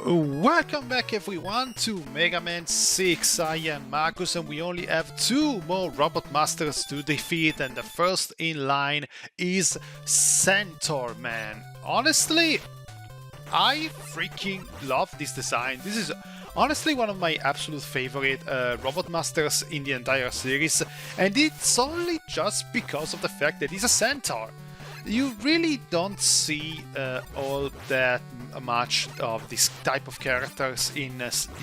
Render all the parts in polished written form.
Welcome back everyone to Mega Man 6. I am Markus and we only have two more Robot Masters to defeat, and the first in line is Centaur, man. Honestly, I freaking love this design. This is honestly one of my absolute favorite Robot Masters in the entire series, and it's only just because of the fact that he's a Centaur. You really don't see all that much of this type of characters in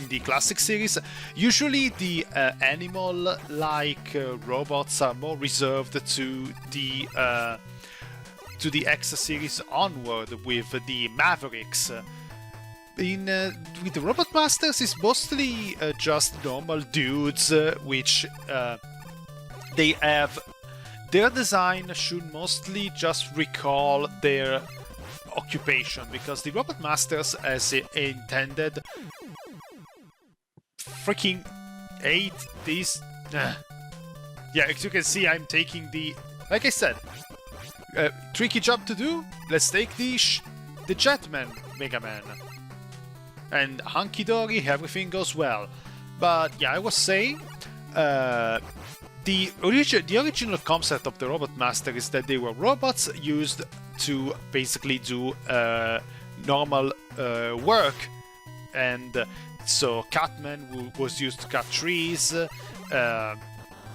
the classic series. Usually the animal-like robots are more reserved to the X series onward with the Mavericks. With the Robot Masters, it's mostly just normal dudes, which they have. Their design should mostly just recall their occupation, because the Robot Masters, as intended, freaking hate these. Yeah, as you can see, I'm taking the, like I said, tricky job to do. Let's take the Jetman Megaman, and hunky dory, everything goes well. But yeah, I was saying. The original concept of the Robot Master is that they were robots used to basically do normal work, and so Catman was used to cut trees,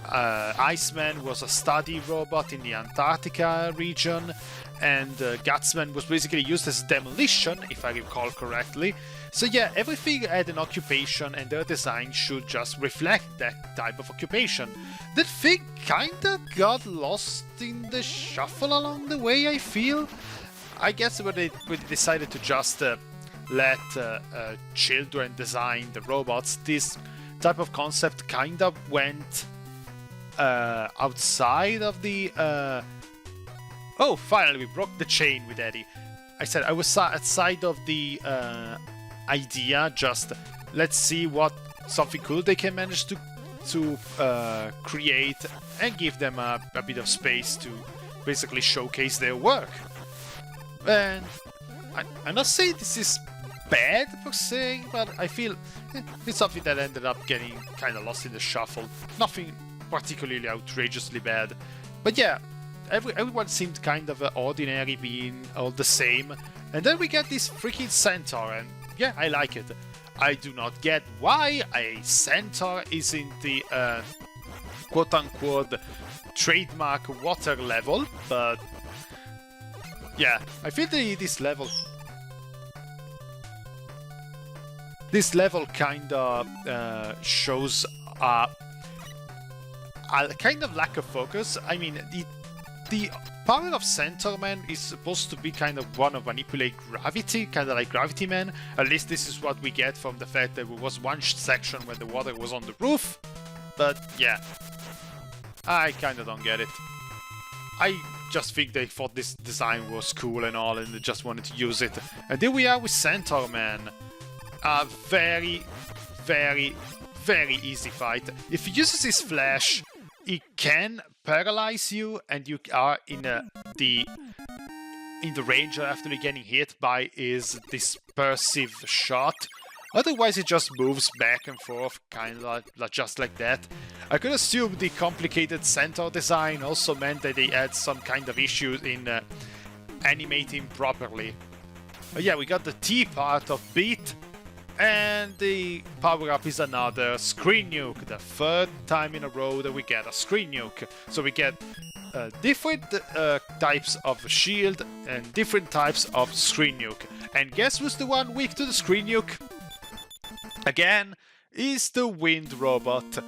Iceman was a study robot in the Antarctica region, and Gutsman was basically used as demolition, if I recall correctly. So yeah, everything had an occupation, and their design should just reflect that type of occupation. That thing kinda got lost in the shuffle along the way, I feel. I guess when they decided to just let children design the robots, this type of concept kinda went outside of the... Oh, finally, we broke the chain with Eddie. I said I was outside of the idea, just let's see what something cool they can manage to create, and give them a bit of space to basically showcase their work. And I'm not saying this is bad per se, but I feel it's something that ended up getting kind of lost in the shuffle. Nothing particularly outrageously bad, but yeah, everyone seemed kind of ordinary, being all the same. And then we get this freaking Centaur, and yeah, I like it. I do not get why a Centaur is in the quote-unquote trademark water level, but yeah, I feel this level kinda shows a kind of lack of focus. I mean, the power of Centaur Man is supposed to be kind of one of manipulate gravity, kind of like Gravity Man. At least this is what we get from the fact that there was one section where the water was on the roof. But yeah, I kind of don't get it. I just think they thought this design was cool and all, and they just wanted to use it. And here we are with Centaur Man. A very, very, very easy fight. If he uses his flash, it can paralyze you, and you are in the range of actually getting hit by his dispersive shot. Otherwise, it just moves back and forth, kind of just like that. I could assume the complicated Centaur design also meant that they had some kind of issues in animating properly. But yeah, we got the T part of beat. And the power-up is another screen nuke, the third time in a row that we get a screen nuke. So we get different types of shield and different types of screen nuke. And guess who's the one weak to the screen nuke? Again, is the wind robot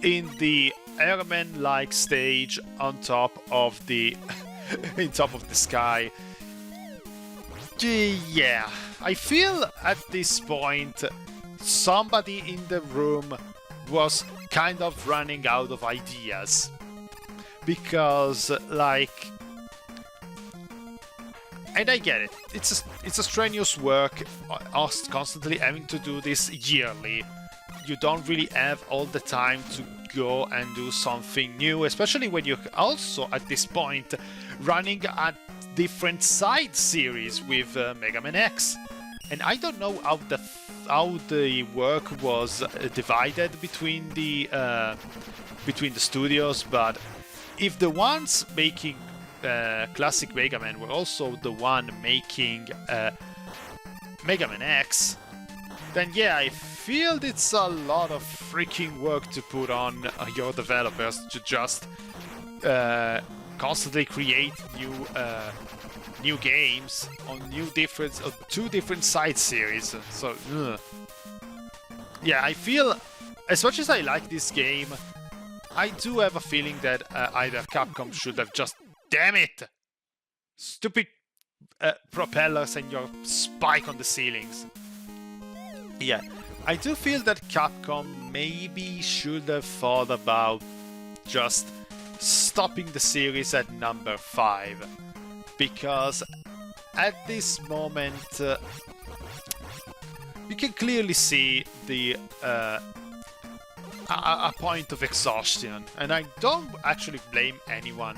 in the airman-like stage on top of the sky. Yeah, I feel at this point somebody in the room was kind of running out of ideas, because like, and I get it, it's a strenuous work, us constantly having to do this yearly. You don't really have all the time to go and do something new, especially when you're also at this point running a different side series with Mega Man X. and I don't know how the work was divided between the studios, but if the ones making classic Mega Man were also the one making Mega Man X, then yeah, I feel it's a lot of freaking work to put on your developers to just constantly create new games on two different side series. So yeah, I feel, as much as I like this game, I do have a feeling that either Capcom should have just, damn it, stupid propellers and your spike on the ceilings. Yeah, I do feel that Capcom maybe should have thought about just stopping the series at number 5, because at this moment you can clearly see the a point of exhaustion, and I don't actually blame anyone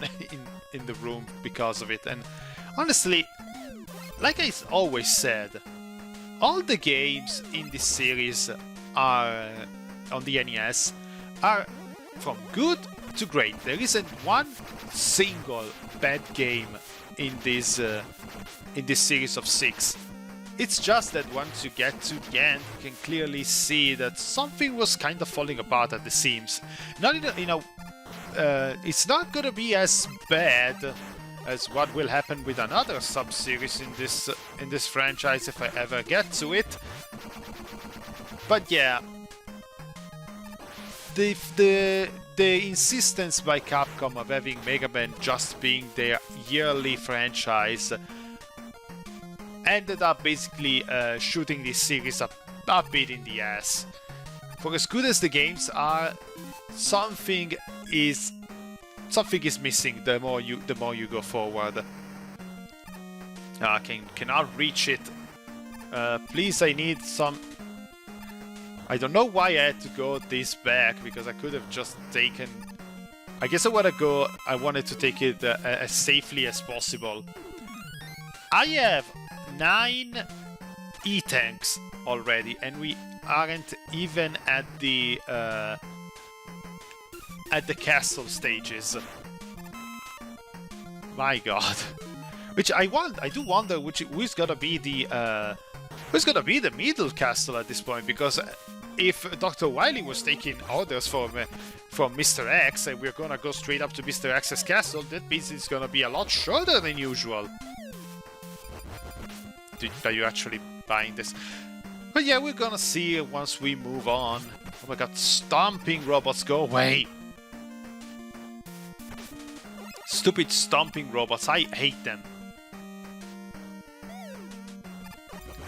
in the room because of it. And honestly, like I always said, all the games in this series are on the NES are from good to great. There isn't one single bad game in this series of 6. It's just that once you get to the end, you can clearly see that something was kind of falling apart at the seams. Not it's not gonna be as bad as what will happen with another sub-series in this franchise if I ever get to it. But yeah, the insistence by Capcom of having Mega Man just being their yearly franchise ended up basically shooting this series a bit in the ass. For as good as the games are, something is missing the more you go forward. I cannot reach it. Please, I need some. I don't know why I had to go this back, because I could have just taken. I guess I wanted to take it as safely as possible. I have 9 E-tanks already, and we aren't even at the castle stages. My god. Which I do wonder who's gonna be the middle castle at this point, because if Dr. Wily was taking orders from Mr. X and we're gonna go straight up to Mr. X's castle, that means it's gonna be a lot shorter than usual. Are you actually buying this? But yeah, we're gonna see once we move on. Oh my god, stomping robots, go away! Stupid stomping robots, I hate them.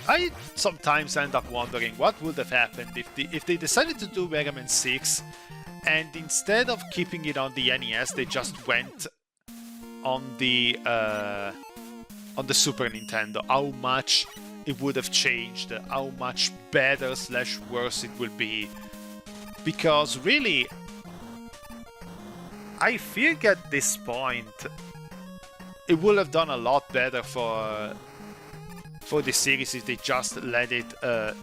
I sometimes end up wondering what would have happened if they decided to do Mega Man 6 and instead of keeping it on the NES, they just went on the Super Nintendo. How much it would have changed, how much better / worse it will be. Because really, I think at this point it would have done a lot better for the series if they just let it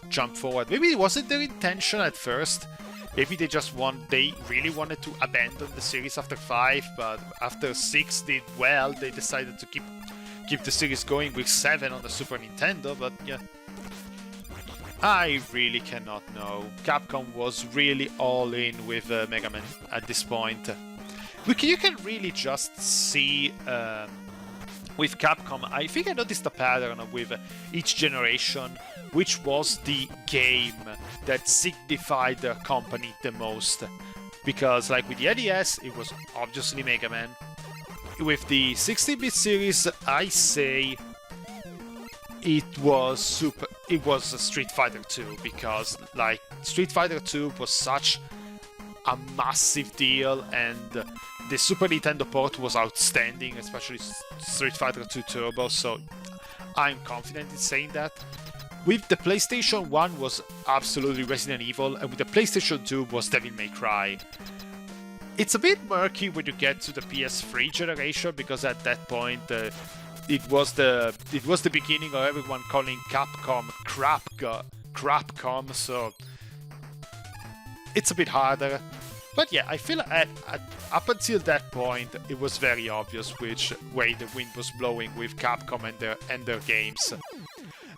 jump forward. Maybe it wasn't their intention at first. Maybe they really wanted to abandon the series after 5, but after 6 did well, they decided to keep the series going with 7 on the Super Nintendo. But yeah, I really cannot know. Capcom was really all in with Mega Man at this point. You can really just see with Capcom, I think I noticed a pattern with each generation, which was the game that signified their company the most. Because like with the NES, it was obviously Mega Man. With the 16-bit series, I say it was Street Fighter 2, because like Street Fighter 2 was such a massive deal, and the Super Nintendo port was outstanding, especially Street Fighter 2 Turbo, so I'm confident in saying that. With the PlayStation 1 was absolutely Resident Evil, and with the PlayStation 2 was Devil May Cry. It's a bit murky when you get to the PS3 generation, because at that point it was the beginning of everyone calling Capcom Crapcom, so it's a bit harder. But yeah, I feel up until that point, it was very obvious which way the wind was blowing with Capcom and their games.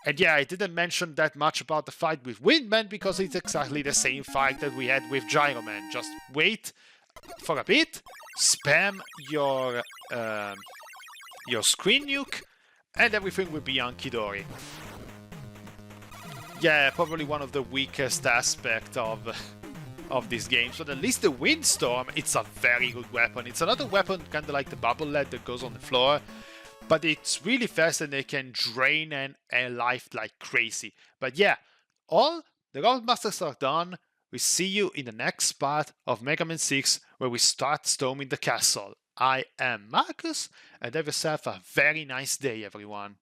And yeah, I didn't mention that much about the fight with Windman because it's exactly the same fight that we had with Gyroman. Just wait for a bit, spam your screen nuke, and everything will be hunky-dory. Yeah, probably one of the weakest aspects of this game. So at least the Windstorm, it's a very good weapon. It's another weapon kind of like the bubble lead that goes on the floor, but it's really fast and they can drain a life like crazy. But yeah, all the Roadmasters are done. We see you in the next part of Mega Man 6 where we start storming the castle. I am Markus, and have yourself a very nice day, everyone.